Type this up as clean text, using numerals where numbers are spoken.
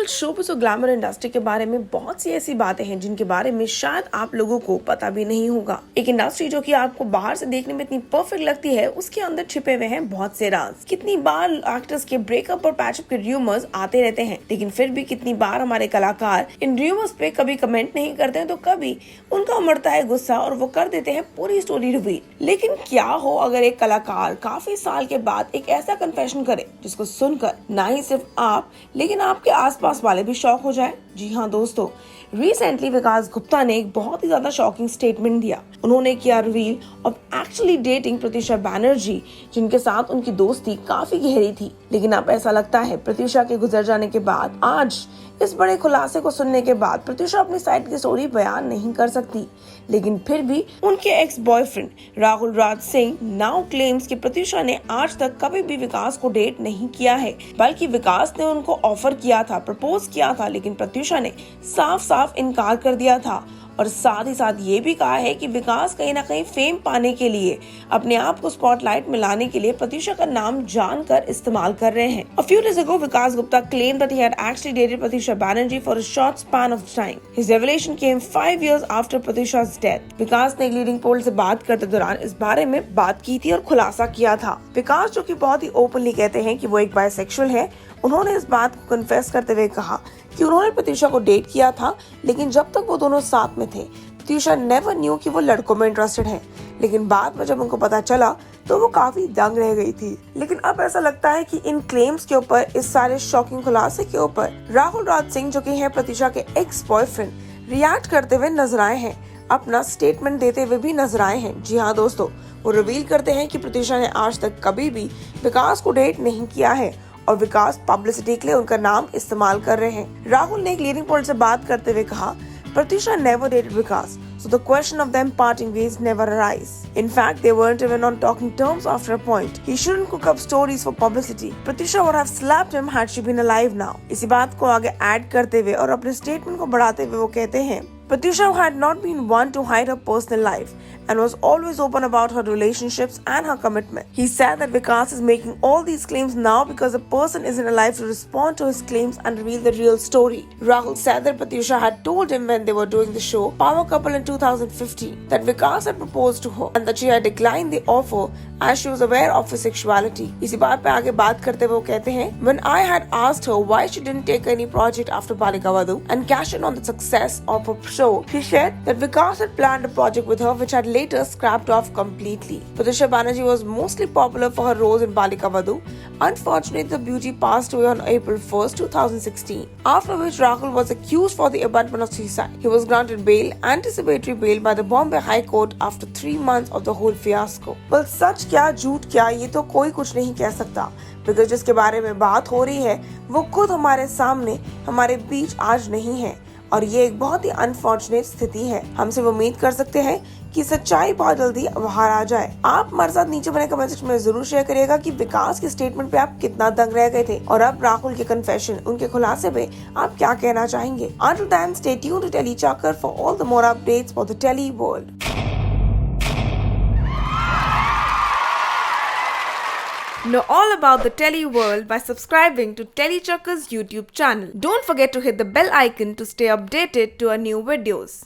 Showbiz और glamour industry के बारे में बहुत सी ऐसी बातें हैं जिनके बारे में शायद आप लोगों को पता भी नहीं होगा। एक इंडस्ट्री जो कि आपको बाहर से देखने में इतनी परफेक्ट लगती है, उसके अंदर छिपे हुए हैं बहुत से राज। कितनी बार एक्टर्स के ब्रेकअप और पैचअप के र्यूमर्स आते रहते हैं, लेकिन फिर भी कितनी बार हमारे कलाकार इन र्यूमर्स पे कभी कमेंट नहीं करते हैं, तो कभी उनका उमड़ता है गुस्सा और वो कर देते हैं पूरी स्टोरी रिवील। लेकिन क्या हो अगर एक कलाकार काफी साल के बाद एक ऐसा कन्फेशन करे जिसको सुनकर ना ही सिर्फ आप लेकिन आपके आसपास वाले भी शॉक हो जाए। जी हाँ दोस्तों, रिसेंटली विकास गुप्ता ने एक बहुत ही ज्यादा शॉकिंग स्टेटमेंट दिया। उन्होंने किया reveal of actually dating Pratyusha Banerjee, जिनके साथ उनकी दोस्ती काफी गहरी थी। लेकिन अब ऐसा लगता है प्रत्युषा के गुजर जाने के बाद, आज इस बड़े खुलासे को सुनने के बाद प्रत्युषा अपनी साइड की स्टोरी बयान नहीं कर सकती। लेकिन फिर भी उनके ex boyfriend Rahul Raj Singh now claims कि प्रत्युषा ने आज तक कभी भी विकास को डेट नहीं किया है, बल्कि विकास ने उनको ऑफर किया था, प्रपोज किया था, लेकिन प्रत्युषा ने साफ साफ इनकार कर दिया था। और साथ ही साथ ये भी कहा है कि विकास कहीं ना कहीं फेम पाने के लिए, अपने आप को स्पॉटलाइट में लाने के लिए प्रत्युषा का नाम जानकर इस्तेमाल कर रहे हैं। A few days ago, Vikas Gupta claimed that he had actually dated Pratyusha Banerjee for a short span of time. His revelation came 5 years after Pratyusha's death. विकास ने एक लीडिंग पोल से बात करते दौरान इस बारे में बात की थी और खुलासा किया था। विकास, जो कि बहुत ही ओपनली कहते हैं कि वो एक बायसेक्सुअल है, उन्होंने इस बात को कन्फेस करते हुए कहा कि उन्होंने प्रत्युषा को डेट किया था, लेकिन जब तक वो दोनों साथ में थे प्रत्युषा नेवर न्यू कि वो लड़कों में इंटरेस्टेड है। लेकिन बाद में जब उनको पता चला तो वो काफी दंग रह गई थी। लेकिन अब ऐसा लगता है कि इन क्लेम्स के ऊपर, इस सारे शॉकिंग खुलासे के ऊपर राहुल राज सिंह, जो कि है प्रत्युषा के एक्स बॉयफ्रेंड, रिएक्ट करते हुए नजर आए हैं, अपना स्टेटमेंट देते हुए भी नजर आए हैं। जी हाँ दोस्तों, वो रिवील करते हैं कि प्रत्युषा ने आज तक कभी भी विकास को डेट नहीं किया है और विकास पब्लिसिटी के लिए उनका नाम इस्तेमाल कर रहे हैं। राहुल ने एक लीडिंग पोल से बात करते हुए कहा, Pratyusha never dated Vikas, so the question of them parting ways never arise. In fact, they weren't even on talking terms after a point. He shouldn't cook up stories for publicity. Pratyusha would have slapped him had she been alive now. इसी बात को आगे add करते हुए और अपने statement को बढ़ाते हुए वो कहते हैं, Pratyusha had not been one to hide her personal life and was always open about her relationships and her commitment. He said that Vikas is making all these claims now because the person isn't alive to respond to his claims and reveal the real story. Rahul said that Pratyusha had told him when they were doing the show Power Couple in 2015 that Vikas had proposed to her and that she had declined the offer as she was aware of his sexuality. इसी बात पे आगे बात करते हुए वो कहते हैं, When I had asked her why she didn't take any project after Balika Vadu and cash in on the success of her show, she said that Vikas had planned a project with her which had later scrapped off completely. Pratyusha Banerjee was mostly popular for her roles in Balika Vadu. Unfortunately, the beauty passed away on April 1st, 2016, after which Rahul was accused for the abandonment of suicide. He was granted bail, anticipatory bail, by the Bombay High Court after 3 months of the whole fiasco. Well, सच क्या झूठ क्या, ये तो कोई कुछ नहीं कह सकता, बिकॉज जिसके बारे में बात हो रही है वो खुद हमारे सामने, हमारे बीच आज नहीं है, और ये एक बहुत ही अनफॉर्चुनेट स्थिति है। हम सिर्फ उम्मीद कर सकते हैं कि सच्चाई बहुत जल्दी बाहर आ जाए। आप हमारे साथ नीचे बने कमेंट सेक्शन में जरूर शेयर करिएगा कि विकास के स्टेटमेंट पे आप कितना दंग रह गए थे, और अब राहुल के कन्फेशन, उनके खुलासे पे आप क्या कहना चाहेंगे। Until then, stay tuned to Telly Chakkar for all the more updates for the Telly world. Know all about the Telly world by subscribing to Telly Chakkar's YouTube channel. Don't forget to hit the bell icon to stay updated to our new videos.